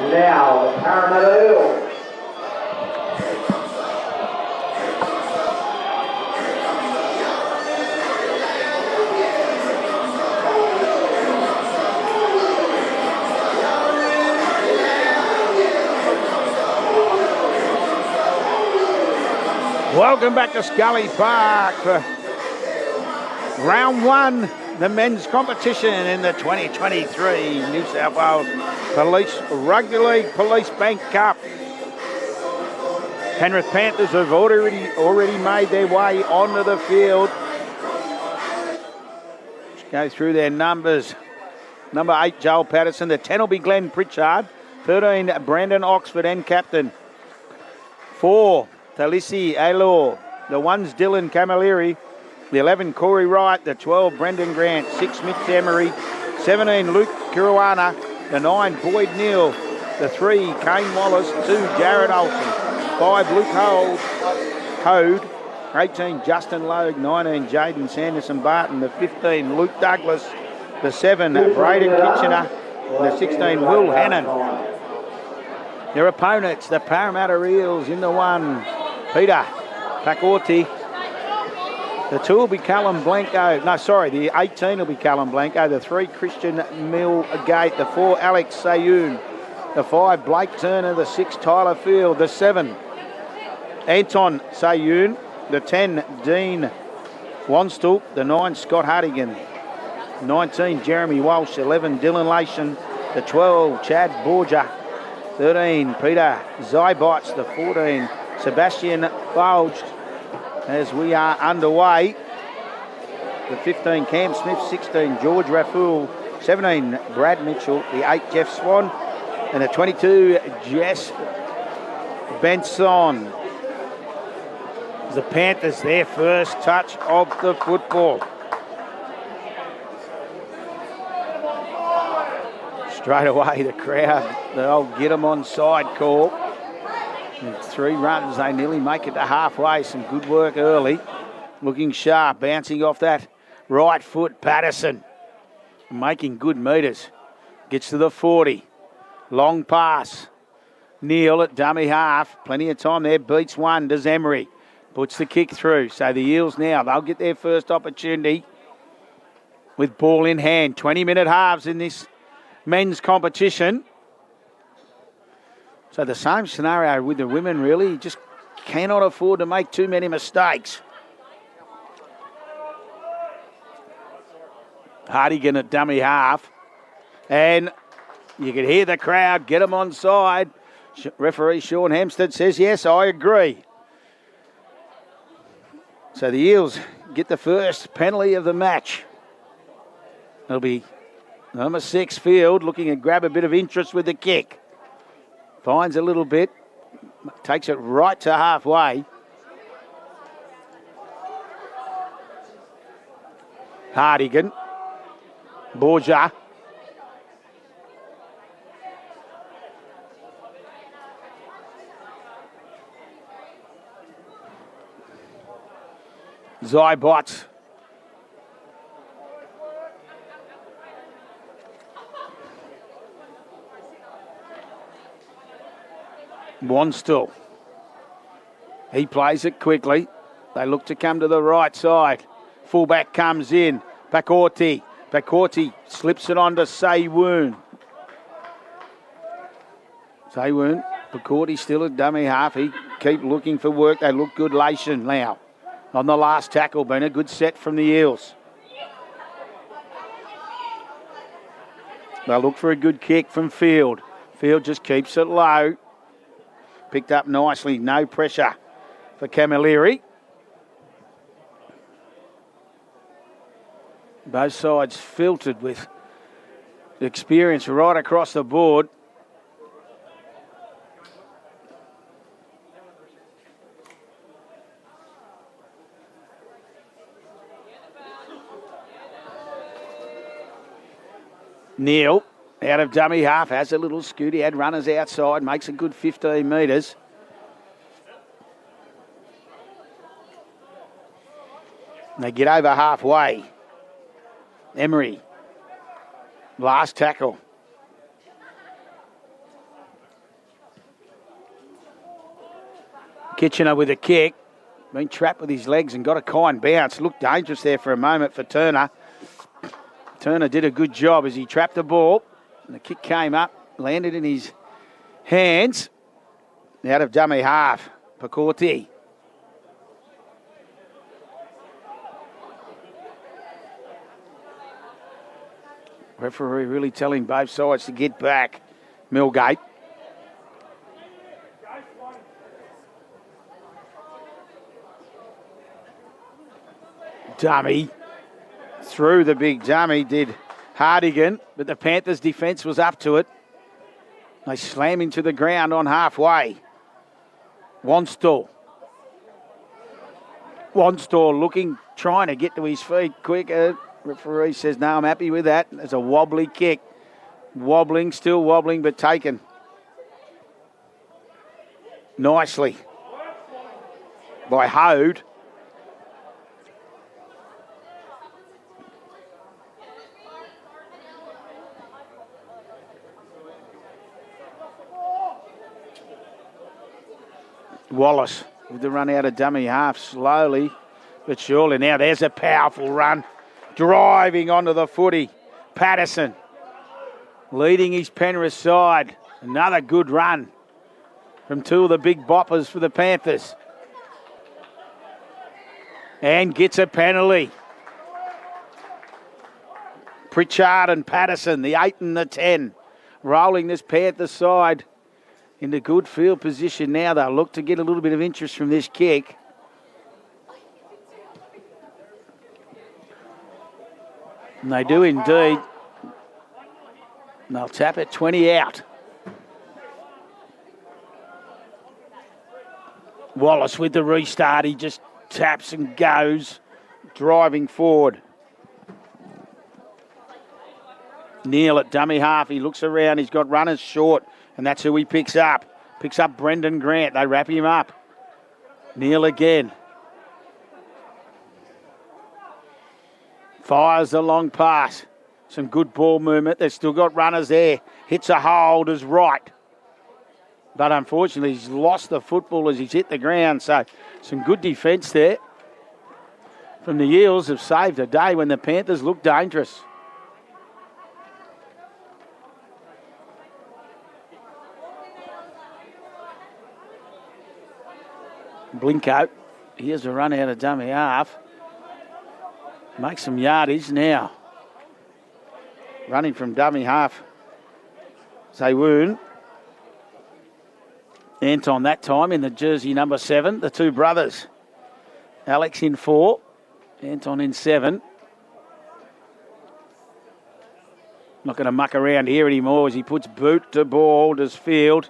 now Parramatta Eels. Welcome back to Scully Park for round one, the men's competition in the 2023 New South Wales Police Rugby League Police Bank Cup. Penrith Panthers have already made their way onto the field. Let's go through their numbers. Number 8, Joel Patterson. The 10 will be Glenn Pritchard. 13, Brandon Oxford and captain. 4, Talisi Aylor. The 1's Dylan Camilleri. The 11, Corey Wright. The 12, Brendan Grant. 6, Mitch Emery. 17, Luke Kiruana. The 9, Boyd Neal. The 3, Kane Wallace. 2, Jared Olsen. 5, Luke Code. 18, Justin Logue. 19, Jaden Sanderson Barton. The 15, Luke Douglas. The 7, Braden Kitchener. And the 16, Will Hannon. Their opponents, the Parramatta Eels in the 1, Peter Pacorti. The 2 will be Callum Blanco. No, sorry, the 18 will be Callum Blanco. The 3, Christian Millgate. The 4, Alex Sayoun. The 5, Blake Turner. The 6, Tyler Field. The 7, Anton Sayoun. The 10, Dean Wanstall. The 9, Scott Hartigan. 19, Jeremy Walsh. 11, Dylan Lation. The 12, Chad Borgia. 13, Peter Zybites. The 14, Sebastian Bulged. As we are underway, the 15, Cam Smith. 16, George Rafool. 17, Brad Mitchell. The 8, Jeff Swan. And the 22, Jess Benson. The Panthers, their first touch of the football. Straight away, the crowd, they'll get them on side call. And 3 runs, they nearly make it to halfway. Some good work early. Looking sharp, bouncing off that right foot, Patterson. Making good metres. Gets to the 40. Long pass. Neil at dummy half. Plenty of time there. Beats 1, does Emery. Puts the kick through. So the Eels now, they'll get their first opportunity with ball in hand. 20-minute halves in this men's competition. So the same scenario with the women, really. You just cannot afford to make too many mistakes. Hardigan at dummy half. And you can hear the crowd, get them on side. Referee Sean Hempstead says, yes, I agree. So the Eels get the first penalty of the match. It'll be number 6, Field, looking to grab a bit of interest with the kick. Finds a little bit. Takes it right to halfway. Hardigan. Borgia. Zybots. Wanstall. He plays it quickly. They look to come to the right side. Fullback comes in. Pacorti. Pacorti slips it on to Sayoun. Sayoun. Pacorti still a dummy half. He keep looking for work. They look good. Lation now on the last tackle. Been a good set from the Eels. They'll look for a good kick from Field. Field just keeps it low. Picked up nicely, no pressure for Camilleri. Both sides filtered with experience right across the board. Neil. Out of dummy half, has a little scoot. He had runners outside, makes a good 15 metres. They get over halfway. Emery. Last tackle. Kitchener with a kick. Been trapped with his legs and got a kind bounce. Looked dangerous there for a moment for Turner. Turner did a good job as he trapped the ball. And the kick came up, landed in his hands. Out of dummy half, Pacorti. Referee really telling both sides to get back. Millgate. Dummy. Through the big dummy did Hardigan, but the Panthers' defence was up to it. They slam into the ground on halfway. Wanstall looking, trying to get to his feet quicker. Referee says, no, I'm happy with that. There's a wobbly kick. Wobbling, still wobbling, but taken nicely by Hode. Wallace with the run out of dummy half, slowly but surely. Now there's a powerful run, driving onto the footy. Patterson leading his Penrith side. Another good run from two of the big boppers for the Panthers. And gets a penalty. Pritchard and Patterson, the 8 and the 10, rolling this Panthers side into good field position now. They'll look to get a little bit of interest from this kick. And they do indeed. And they'll tap it 20 out. Wallace with the restart. He just taps and goes, driving forward. Neil at dummy half. He looks around. He's got runners short. And that's who he picks up. Picks up Brendan Grant. They wrap him up. Neil again. Fires the long pass. Some good ball movement. They've still got runners there. Hits a hold as right. But unfortunately, he's lost the football as he's hit the ground. So some good defence there from the Eels have saved a day when the Panthers look dangerous. Blinko, here's a run out of dummy half. Makes some yardage now. Running from dummy half. Zaywoon. Anton that time in the jersey number 7. The two brothers. Alex in 4. Anton in 7. Not going to muck around here anymore as he puts boot to ball, does field.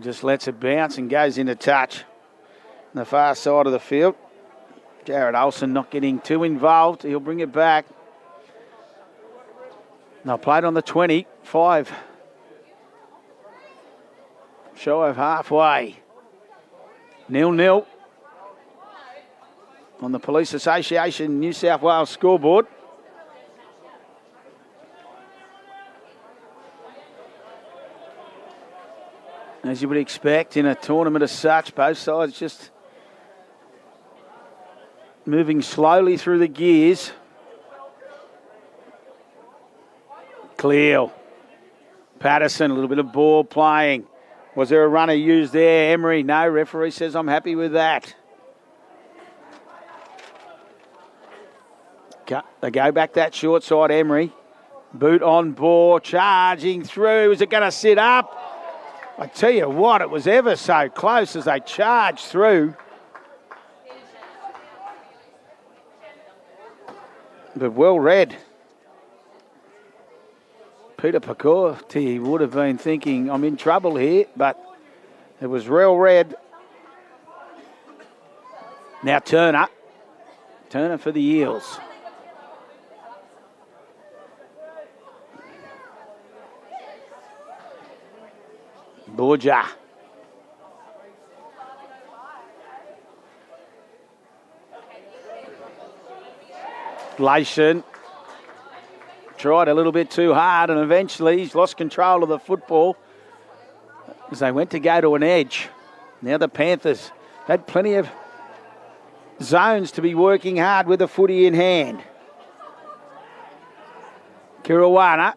Just lets it bounce and goes into touch on the far side of the field. Jared Olsen not getting too involved. He'll bring it back. They'll play it on the 25. Shy of halfway. 0-0 on the Police Association New South Wales scoreboard. As you would expect in a tournament as such, both sides just moving slowly through the gears. Clear. Patterson, a little bit of ball playing. Was there a runner used there? Emery, no. Referee says I'm happy with that. They go back that short side, Emery. Boot on ball, charging through. Is it going to sit up? I tell you what, it was ever so close as they charged through. But well read. Peter Pacorti would have been thinking, I'm in trouble here, but it was real read. Now Turner. Turner for the Eels. Borja. Gleason tried a little bit too hard and eventually he's lost control of the football. as they went to go to an edge. Now the Panthers had plenty of zones to be working hard with the footy in hand. Kiriwana.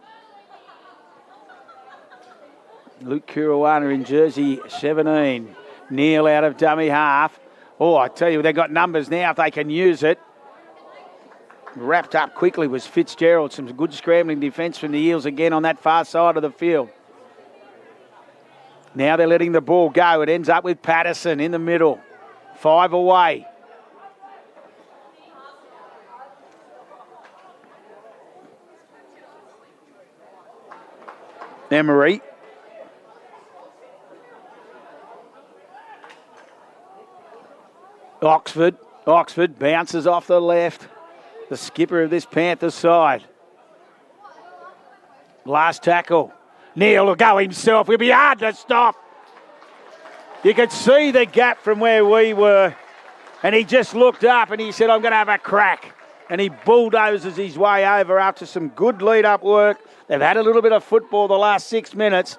Luke Kiriwana in jersey 17. Neil out of dummy half. Oh, I tell you, they've got numbers now if they can use it. Wrapped up quickly was Fitzgerald. Some good scrambling defence from the Eels again on that far side of the field. Now they're letting the ball go. It ends up with Patterson in the middle. 5 away. Emery. Oxford bounces off the left. The skipper of this Panthers side. Last tackle. Neil will go himself. It'll be hard to stop. You could see the gap from where we were. And he just looked up and he said, I'm going to have a crack. And he bulldozes his way over after some good lead-up work. They've had a little bit of football the last 6 minutes.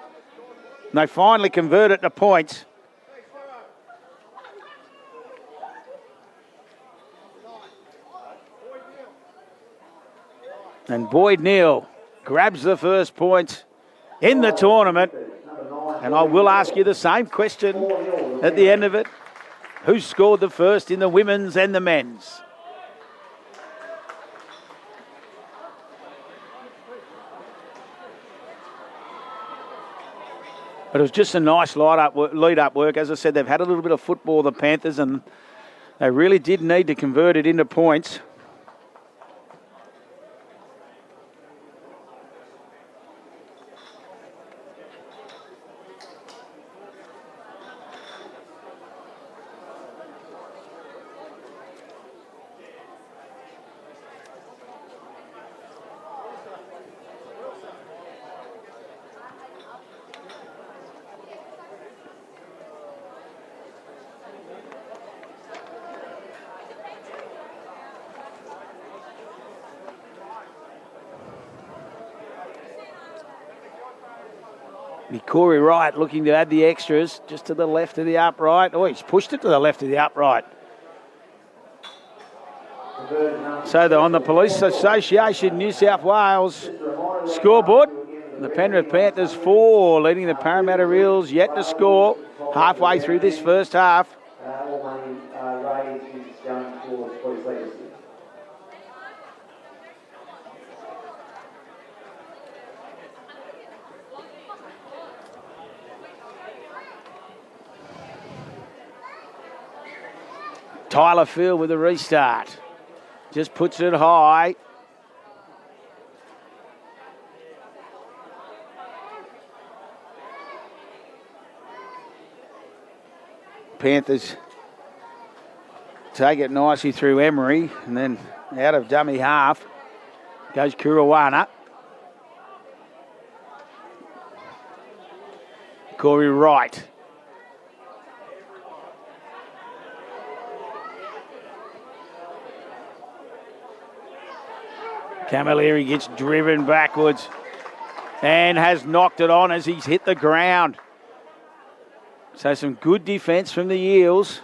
And they finally convert it to points. And Boyd Neal grabs the first point in the tournament. And I will ask you the same question at the end of it. Who scored the first in the women's and the men's? But it was just a nice lead-up work. As I said, they've had a little bit of football, the Panthers, and they really did need to convert it into points. Corey Wright looking to add the extras just to the left of the upright. Oh, he's pushed it to the left of the upright. So they're on the Police Association New South Wales scoreboard. The Penrith Panthers 4, leading the Parramatta Eels yet to score halfway through this first half. All money raised is going towards police legacy. Tyler Field with a restart. Just puts it high. Panthers take it nicely through Emery, and then out of dummy half goes Kiriwana. Corey Wright. Camilleri gets driven backwards and has knocked it on as he's hit the ground. So some good defence from the Eels.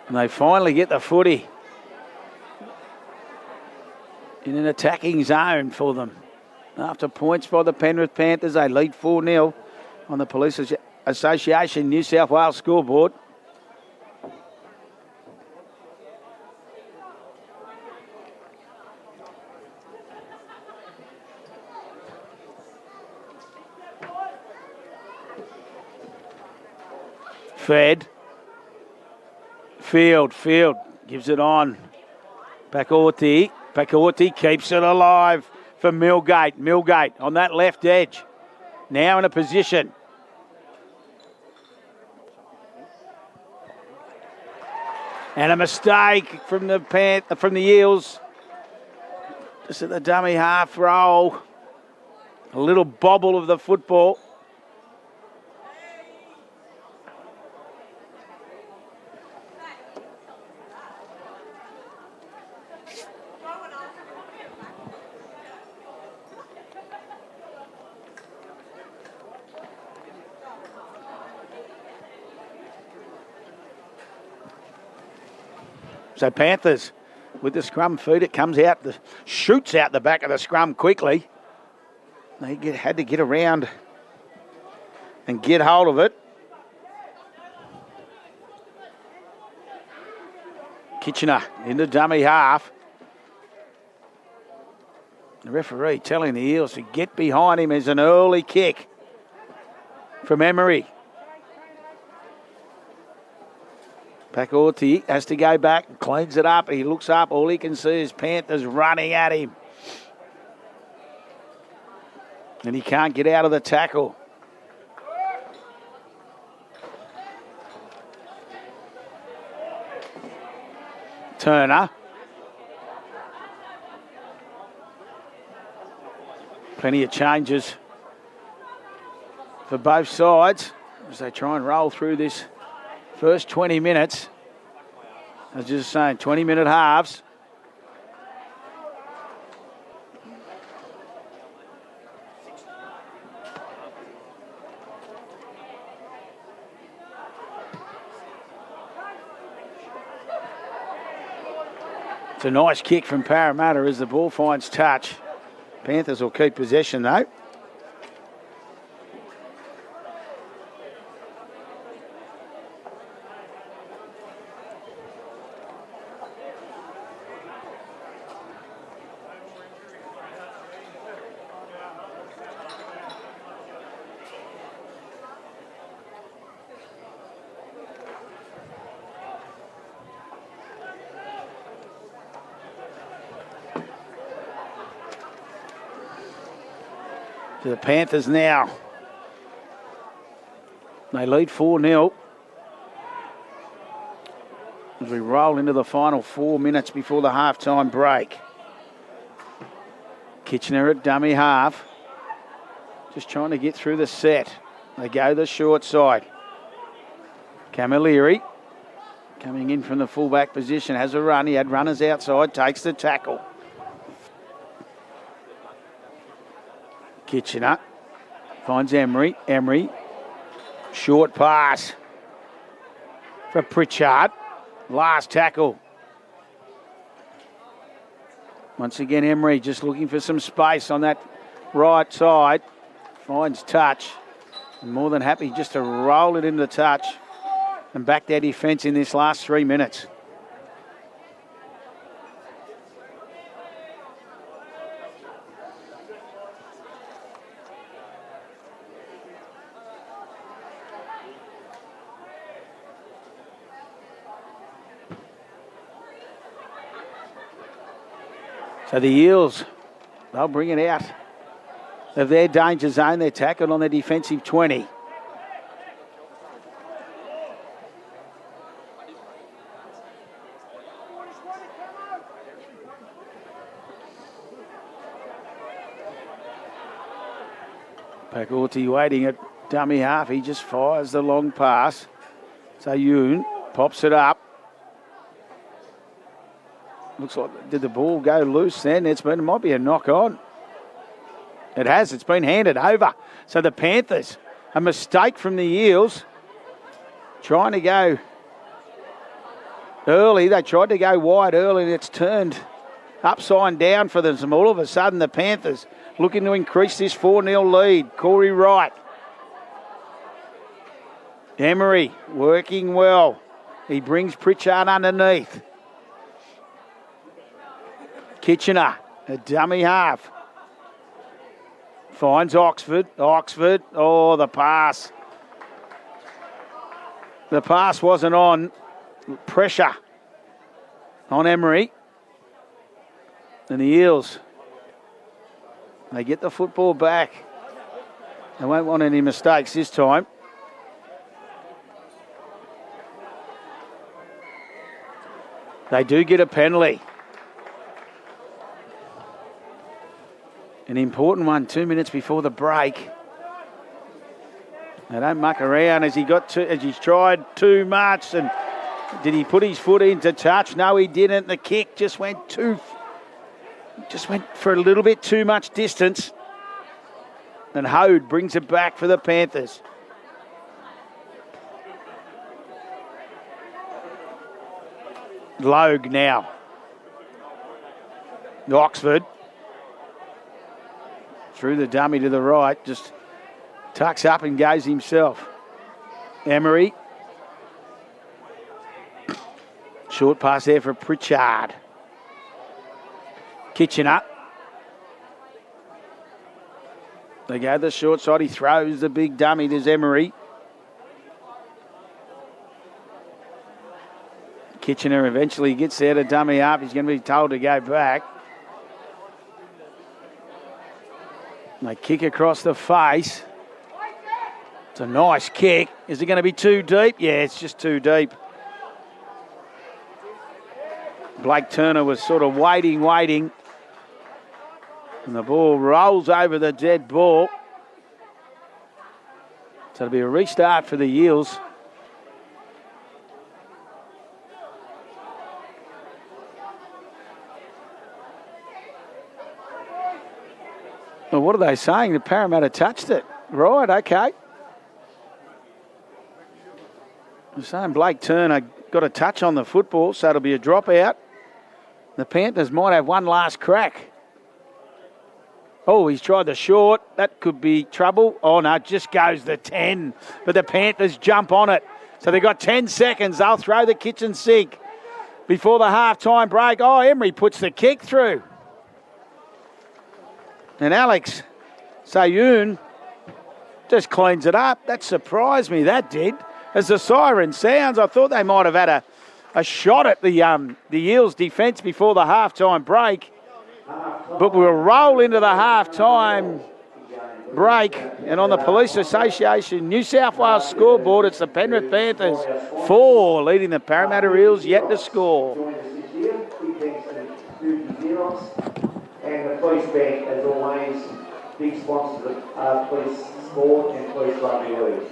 And they finally get the footy in an attacking zone for them. After points by the Penrith Panthers, they lead 4-0 on the Police Association New South Wales scoreboard. Fed. Field gives it on. Pakorti keeps it alive for Millgate. Millgate on that left edge. Now in a position. And a mistake from the Eels. Just at the dummy half roll. A little bobble of the football. So Panthers with the scrum feed, it comes out, shoots out the back of the scrum quickly. They had to get around and get hold of it. Kitchener into dummy half. The referee telling the Eels to get behind him as an early kick from Emery. Pacorti has to go back and cleans it up. He looks up. All he can see is Panthers running at him. And he can't get out of the tackle. Turner. Plenty of changes for both sides as they try and roll through this first 20 minutes. I was just saying, 20-minute halves. It's a nice kick from Parramatta as the ball finds touch. Panthers will keep possession though. To the Panthers now. They lead 4-0. As we roll into the final 4 minutes before the halftime break. Kitchener at dummy half. Just trying to get through the set. They go the short side. Camilleri coming in from the fullback position. Has a run. He had runners outside. Takes the tackle. Kitchener finds Emery. Emery. Short pass for Pritchard. Last tackle. Once again, Emery just looking for some space on that right side. Finds touch. And more than happy just to roll it into the touch and back their defence in this last 3 minutes. So the Eels, they'll bring it out of their danger zone. They're tackled on their defensive 20. Pacorti waiting at dummy half. He just fires the long pass. So Yoon pops it up. Looks like, did the ball go loose then? It might be a knock on. It has. It's been handed over. So the Panthers, a mistake from the Eels, trying to go early. They tried to go wide early and it's turned upside down for them. So all of a sudden the Panthers looking to increase this 4-0 lead. Corey Wright. Emery working well. He brings Pritchard underneath. Kitchener, a dummy half. Finds Oxford. Oxford. Oh, the pass. The pass wasn't on. Pressure on Emery. And the Eels, they get the football back. They won't want any mistakes this time. They do get a penalty. An important one, 2 minutes before the break. They don't muck around as he's tried too much. And did he put his foot into touch? No, he didn't. The kick just went for a little bit too much distance. And Hode brings it back for the Panthers. Logue now. Oxford. Through the dummy to the right. Just tucks up and goes himself. Emery. Short pass there for Pritchard. Kitchener. They go the short side. He throws the big dummy. There's Emery. Kitchener eventually gets there to dummy up. He's going to be told to go back. They kick across the face. It's a nice kick. Is it going to be too deep? Yeah, it's just too deep. Blake Turner was sort of waiting. And the ball rolls over the dead ball. So it'll be a restart for the Eels. Well, what are they saying? The Parramatta touched it. Right, okay. They're saying Blake Turner got a touch on the football, so it'll be a dropout. The Panthers might have one last crack. Oh, he's tried the short. That could be trouble. Oh, no, just goes the 10. But the Panthers jump on it. So they've got 10 seconds. They'll throw the kitchen sink before the half-time break. Oh, Emery puts the kick through. And Alex Sayoun just cleans it up. That surprised me, that did. As the siren sounds, I thought they might have had a shot at the Eels' defence before the half-time break. But we'll roll into the half-time break. And on the Police Association New South Wales scoreboard, it's the Penrith Panthers 4 leading the Parramatta Eels yet to score. And the Police Bank, as always, big sponsors of Police Sport and Police Rugby League.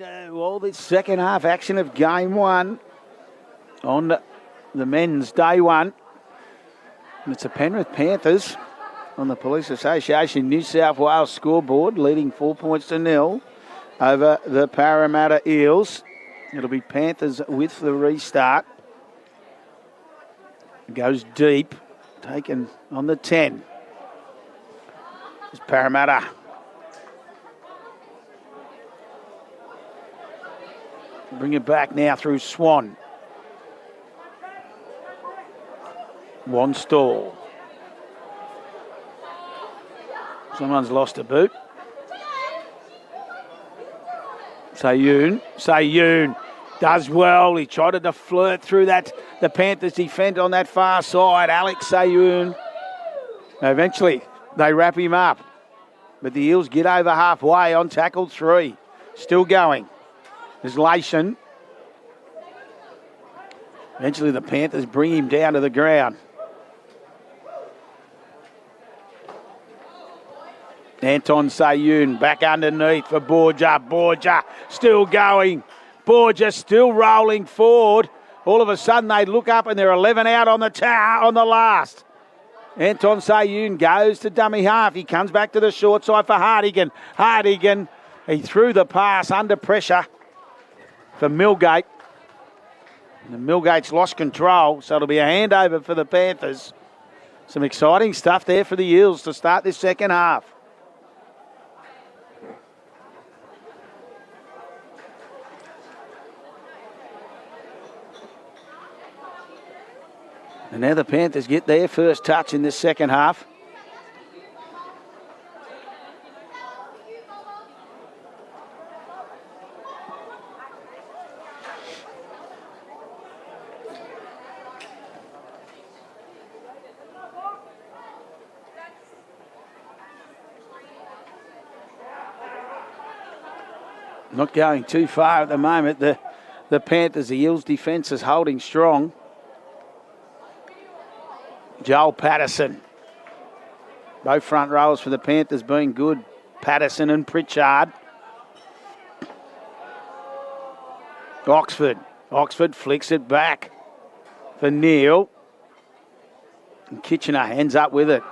all this second half action of game one on the men's day one. And it's the Penrith Panthers on the Police Association New South Wales scoreboard, leading 4 points to 0 over the Parramatta Eels. It'll be Panthers with the restart. Goes deep, taken on the 10. It's Parramatta. Bring it back now through Swan. One stall. Someone's lost a boot. Sayun does well. He tried to flirt through the Panthers defence on that far side. Alex Sayun. Eventually, they wrap him up. But the Eels get over halfway on tackle 3. Still going. There's Lation. Eventually, the Panthers bring him down to the ground. Anton Sayun back underneath for Borja. Borja still going. Borja still rolling forward. All of a sudden they look up and they're 11 out on the tower on the last. Anton Sayun goes to dummy half. He comes back to the short side for Hartigan. Hartigan, he threw the pass under pressure for Milgate. And Milgate's lost control, so it'll be a handover for the Panthers. Some exciting stuff there for the Eels to start this second half. And now the Panthers get their first touch in this second half. Not going too far at the moment. The Panthers, the Eels defence is holding strong. Joel Patterson. Both front rows for the Panthers being good. Patterson and Pritchard. Oxford. Oxford flicks it back for Neal. And Kitchener hands up with it.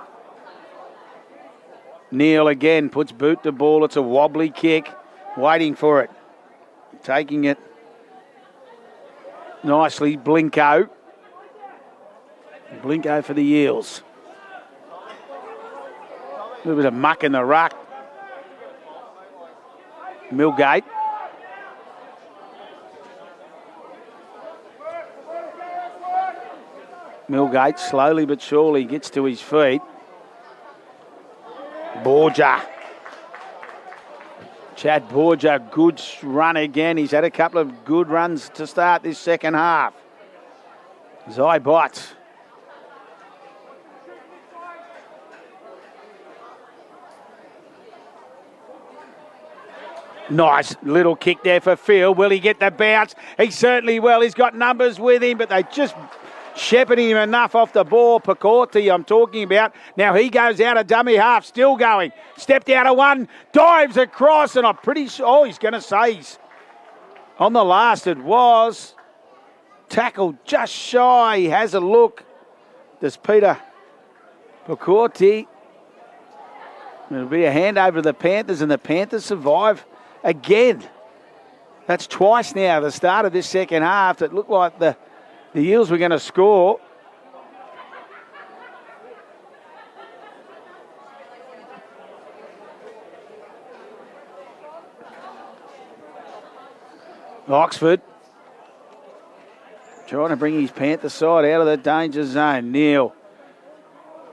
Neal again puts boot to ball. It's a wobbly kick. Waiting for it. Taking it nicely. Blinko. Blinko for the Eels. A little bit of muck in the ruck. Milgate. Milgate slowly but surely gets to his feet. Borja. Chad Borja, good run again. He's had a couple of good runs to start this second half. Zybot. Nice little kick there for Phil. Will he get the bounce? He certainly will. He's got numbers with him, but they just shepherding him enough off the ball. Pacorti, I'm talking about. Now he goes out of dummy half, still going. Stepped out of one, dives across, and I'm pretty sure he's going to say he's on the last. It was tackled just shy. He has a look. Does Peter Pacorti. It'll be a handover to the Panthers, and the Panthers survive again. That's twice now at the start of this second half that looked like the Eels were going to score. Oxford trying to bring his Panther side out of the danger zone. Neal.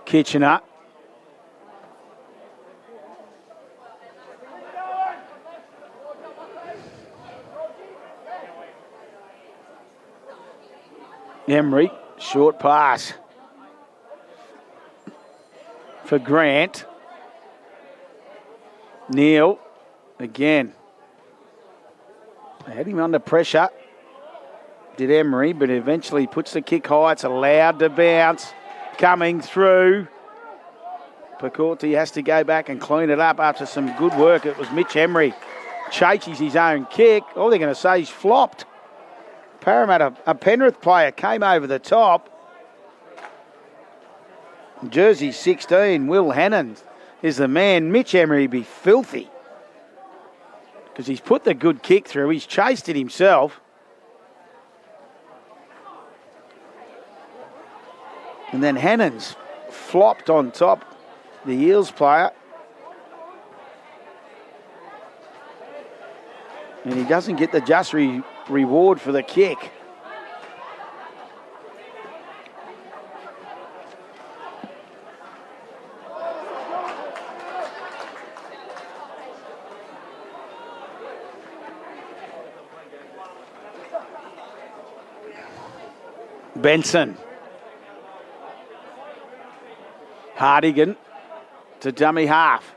Kitchener. Emery, short pass for Grant. Neal, again. They had him under pressure, did Emery, but eventually puts the kick high. It's allowed to bounce. Coming through. Pacorti has to go back and clean it up after some good work. It was Mitch Emery chases his own kick. All they're going to say he's flopped. Parramatta, a Penrith player came over the top. Jersey 16, Will Hannon is the man. Mitch Emery be filthy because he's put the good kick through. He's chased it himself. And then Hannon's flopped on top, the Eels player. And he doesn't get the just reward for the kick. Benson. Hardigan to dummy half.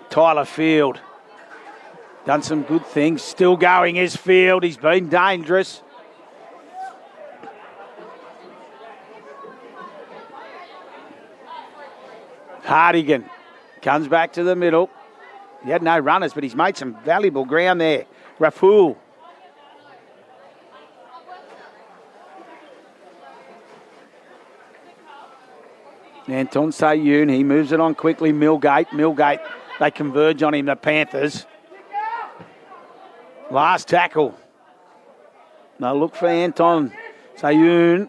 Tyler Field. Done some good things. Still going is Field. He's been dangerous. Hardigan comes back to the middle. He had no runners, but he's made some valuable ground there. Raful. Anton Sayoun, he moves it on quickly. Millgate, they converge on him, the Panthers. Last tackle. They'll look for Anton Sayoun.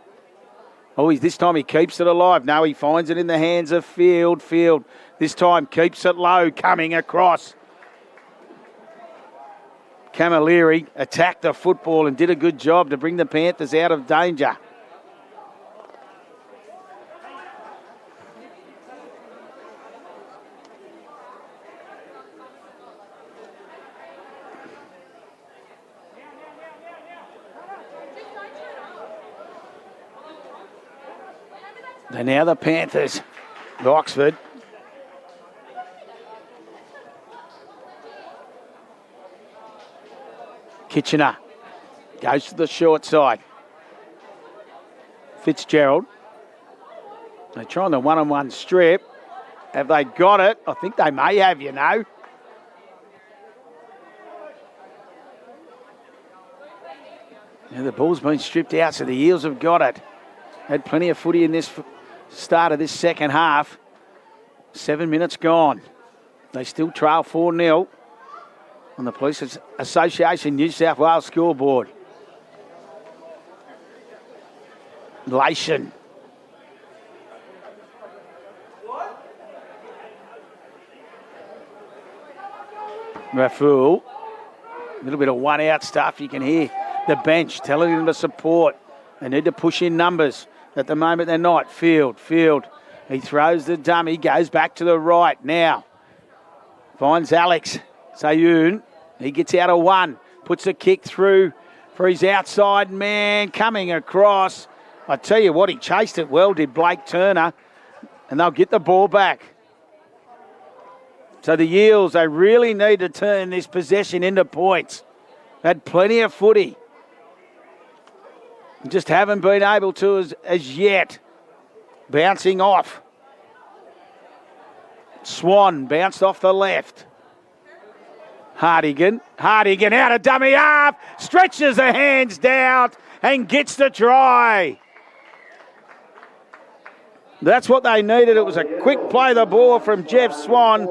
Oh, this time he keeps it alive. No, he finds it in the hands of Field. Field this time keeps it low, coming across. Camilleri attacked the football and did a good job to bring the Panthers out of danger. And now the Panthers, Oxford. Kitchener goes to the short side. Fitzgerald. They're trying the one-on-one strip. Have they got it? I think they may have, you know. Now the ball's been stripped out, so the Eels have got it. Had plenty of footy in this start of this second half. 7 minutes gone. They still trail 4-0 on the Police Association New South Wales scoreboard. Lation. Raful. A little bit of one-out stuff. You can hear the bench telling them to support. They need to push in numbers. At the moment, they're not. Field. He throws the dummy, goes back to the right now. Finds Alex Sayoun. He gets out of one. Puts a kick through for his outside man. Coming across. I tell you what, he chased it well, did Blake Turner. And they'll get the ball back. So the Eels, they really need to turn this possession into points. Had plenty of footy. Just haven't been able to as yet. Bouncing off. Swan bounced off the left. Hardigan out of dummy half. Stretches the hands down and gets the try. That's what they needed. It was a quick play the ball from Jeff Swan.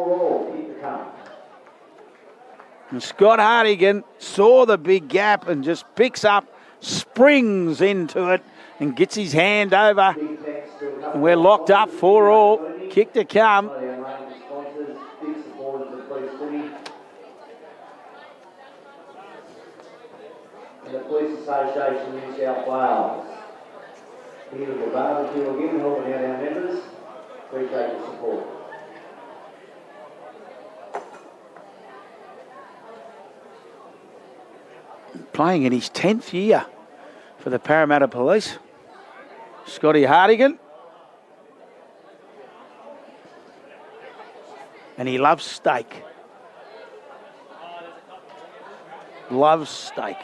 And Scott Hardigan saw the big gap and just picks up, springs into it and gets his hand over. And we're locked up 4-4. Kick to come. The Police Association New South Wales. Beautiful barbecue again, helping out our members. Appreciate your support. Playing in his 10th year for the Parramatta Police. Scotty Hardigan. And he loves steak. Loves steak.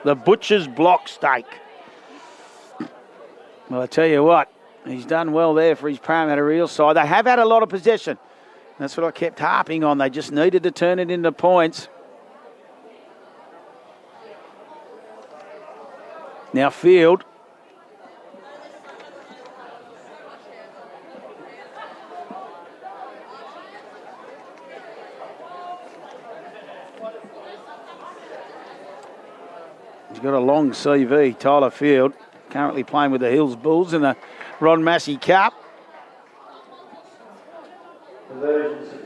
The butcher's block steak. Well, I tell you what, he's done well there for his Parramatta Eels side. They have had a lot of possession. That's what I kept harping on. They just needed to turn it into points. Now Field. He's got a long CV, Tyler Field, currently playing with the Hills Bulls in the Ron Massey Cup.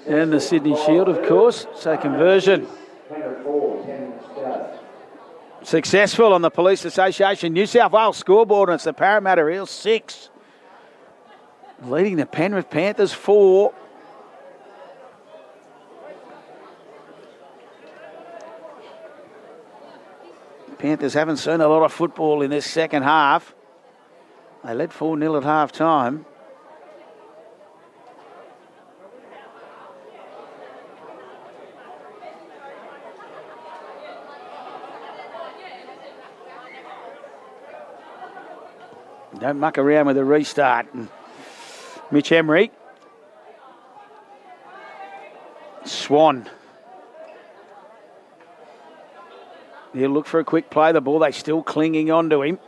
And the Sydney Shield, of course. So conversion successful on the Police Association New South Wales scoreboard, and it's the Parramatta Eels 6. Leading the Penrith Panthers 4. Panthers haven't seen a lot of football in this second half. They led 4-0 at half time. Don't muck around with the restart. Mitch Emery. Swan. He'll look for a quick play. The ball, they're still clinging on to him.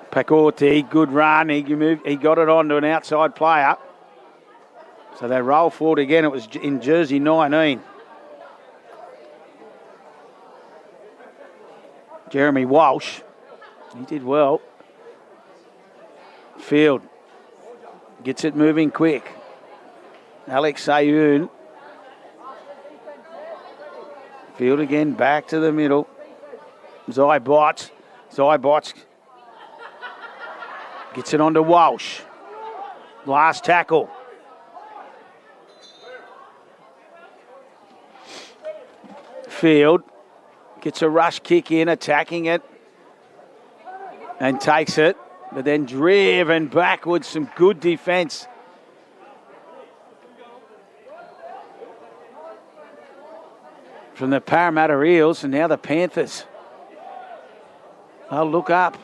Pacorti, good run. He got it on to an outside player. So they roll forward again. It was in jersey 19. Jeremy Walsh. He did well. Field gets it moving quick. Alex Sayoun. Field again, back to the middle. Zybots. Gets it onto Walsh. Last tackle. Field gets a rush kick in, attacking it. And takes it. But then driven backwards. Some good defence. From the Parramatta Eels, and now the Panthers. They'll look up.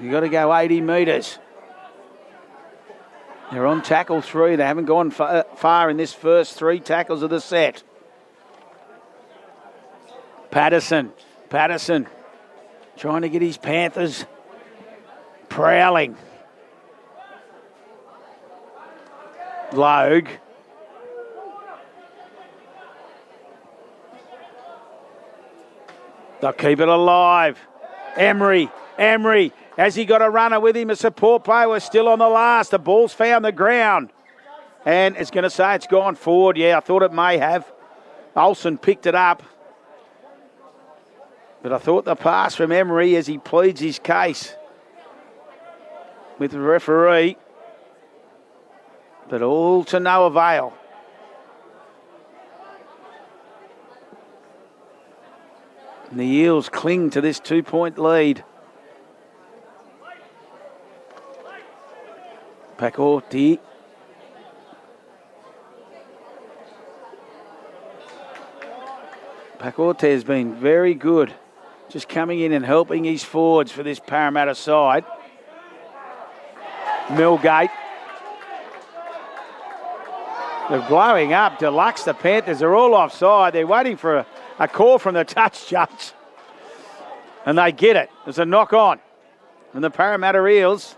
You've got to go 80 metres. They're on tackle 3. They haven't gone far in this first 3 tackles of the set. Patterson trying to get his Panthers prowling. Logue. They'll keep it alive. Emery. Has he got a runner with him? A support player was still on the last. The ball's found the ground. And it's going to say it's gone forward. Yeah, I thought it may have. Olsen picked it up. But I thought the pass from Emery as he pleads his case with the referee. But all to no avail. And the Eels cling to this 2-point lead. Pacorti. Pacorti has been very good. Just coming in and helping his forwards for this Parramatta side. Millgate. They're blowing up. Deluxe, the Panthers are all offside. They're waiting for a call from the touch judge. And they get it. There's a knock on from the Parramatta Eels.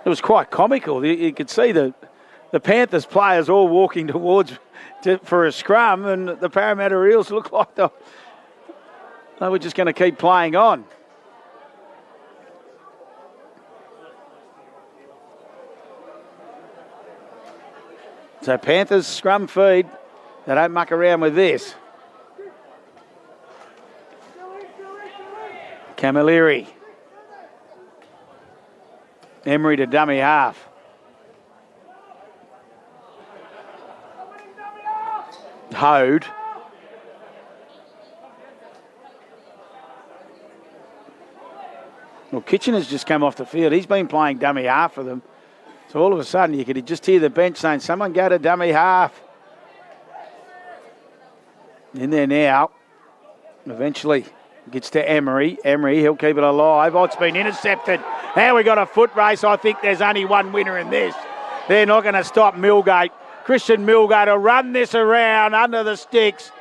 It was quite comical. You could see the Panthers players all walking towards for a scrum, and the Parramatta Eels looked like they were just going to keep playing on. So Panthers scrum feed. They don't muck around with this. Camilleri. Emery to dummy half. Hode. Well, Kitchener's just come off the field. He's been playing dummy half for them. So all of a sudden you could just hear the bench saying, someone go to dummy half. In there now. Eventually Gets to Emery. Emery, he'll keep it alive. Oh, it's been intercepted. Now we got a foot race. I think there's only one winner in this. They're not going to stop Millgate. Christian Millgate will run this around under the sticks.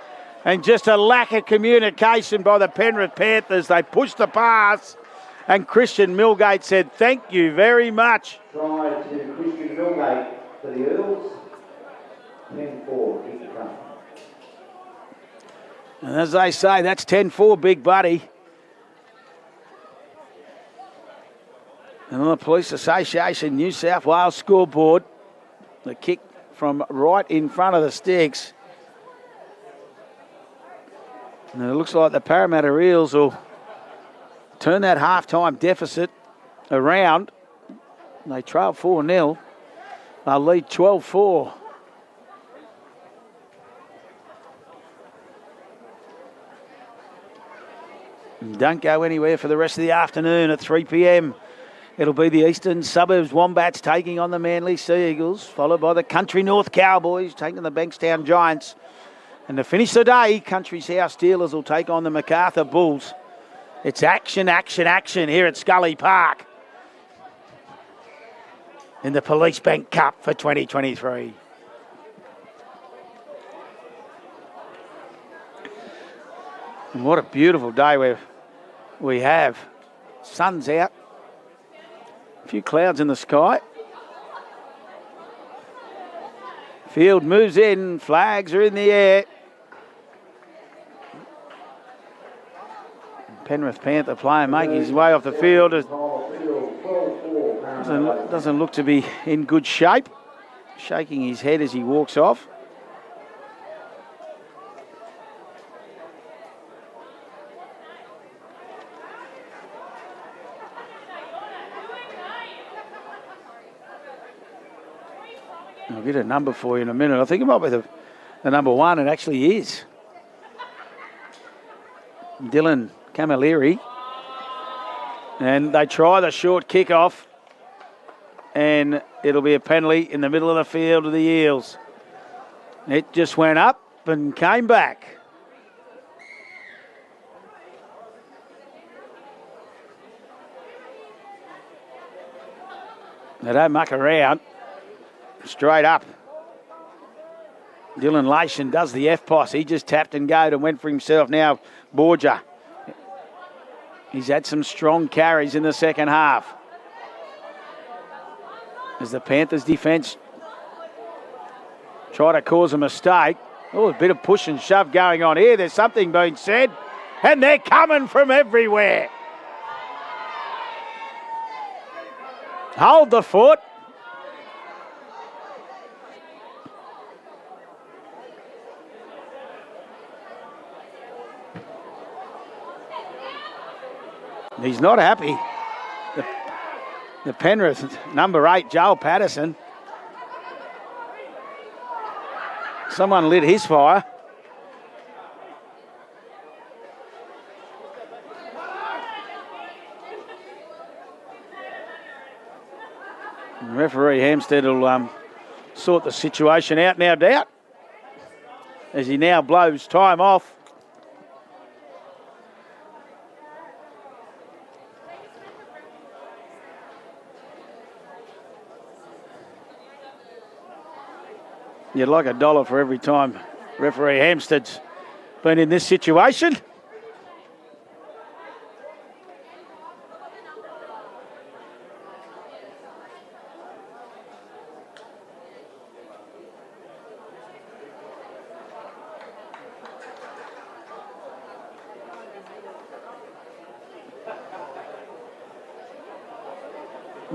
And just a lack of communication by the Penrith Panthers. They pushed the pass. And Christian Millgate said, thank you very much. Try to Christian Millgate for the Eels. 10-4. Keep it coming. And as they say, that's 10-4, big buddy. And on the Police Association New South Wales scoreboard, the kick from right in front of the sticks. And it looks like the Parramatta Eels will turn that half-time deficit around. They trail 4-0. They'll lead 12-4. Don't go anywhere for the rest of the afternoon at 3 p.m. It'll be the Eastern Suburbs Wombats taking on the Manly Sea Eagles, followed by the Country North Cowboys taking the Bankstown Giants. And to finish the day, Country's House Steelers will take on the Macarthur Bulls. It's action, action, action here at Scully Park in the Police Bank Cup for 2023. And what a beautiful day we have. Sun's out. A few clouds in the sky. Field moves in. Flags are in the air. Penrith Panther player making his way off the field. Doesn't look to be in good shape. Shaking his head as he walks off. I'll get a number for you in a minute. I think it might be the number one. It actually is. Dylan Camilleri. And they try the short kick-off. And it'll be a penalty in the middle of the field of the Eels. It just went up and came back. They don't muck around. Straight up. Dylan Lation does the F-poss. He just tapped and goed and went for himself. Now Borgia. He's had some strong carries in the second half. As the Panthers defence try to cause a mistake. Oh, a bit of push and shove going on here. There's something being said. And they're coming from everywhere. Hold the foot. He's not happy. The Penrith, number 8, Joel Patterson. Someone lit his fire. And referee Hampstead will sort the situation out, no doubt, as he now blows time off. You'd like $1 for every time referee Hampstead's been in this situation.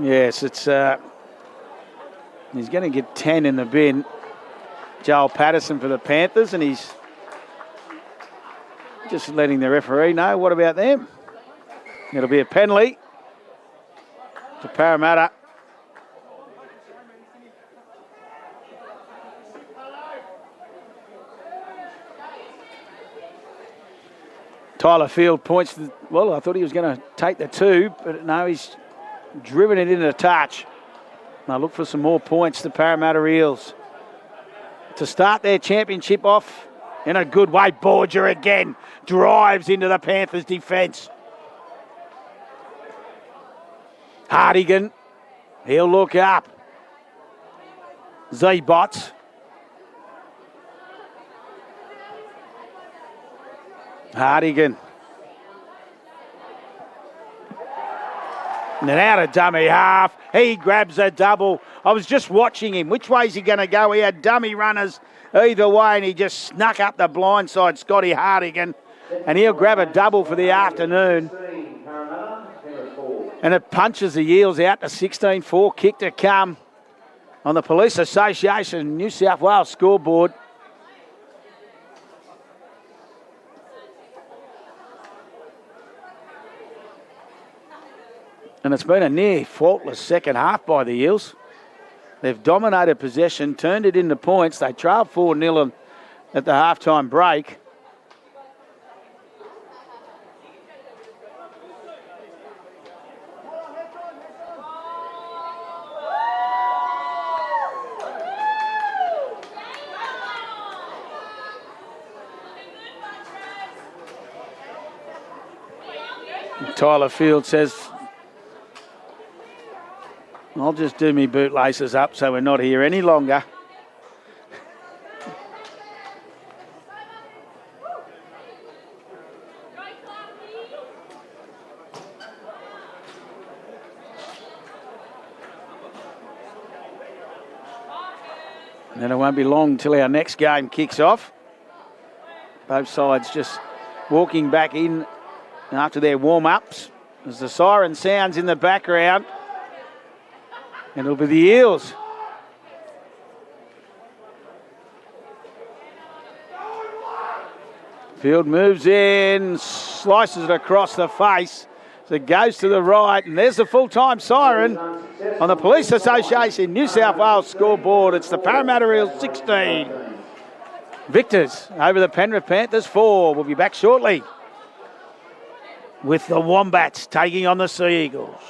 Yes, it's he's going to get 10 in the bin. Joel Patterson for the Panthers, and he's just letting the referee know. What about them? It'll be a penalty to Parramatta. Tyler Field points to, well, I thought he was going to take the 2, but no, he's driven it into the touch. They'll look for some more points, the Parramatta Eels, to start their championship off In a good way, Borger again drives into the Panthers' defence. Hardigan, he'll look up. Z-Bots. Hardigan. And then out of dummy half, he grabs a double. I was just watching him. Which way is he going to go? He had dummy runners either way, and he just snuck up the blind side, Scotty Hardigan, and he'll grab a double for the afternoon. And it punches the Eels out to 16-4. Kick to come on the Police Association New South Wales scoreboard. And it's been a near faultless second half by the Eels. They've dominated possession, turned it into points. They trailed 4-0 at the halftime break. Tyler Field says, I'll just do me bootlaces up so we're not here any longer. And then it won't be long until our next game kicks off. Both sides just walking back in after their warm-ups as the siren sounds in the background. And it'll be the Eels. Field moves in, slices it across the face. So it goes to the right, and there's the full-time siren on the Police Association New South Wales scoreboard. It's the Parramatta Eels 16. Victors over the Penrith Panthers 4. We'll be back shortly with the Wombats taking on the Sea Eagles.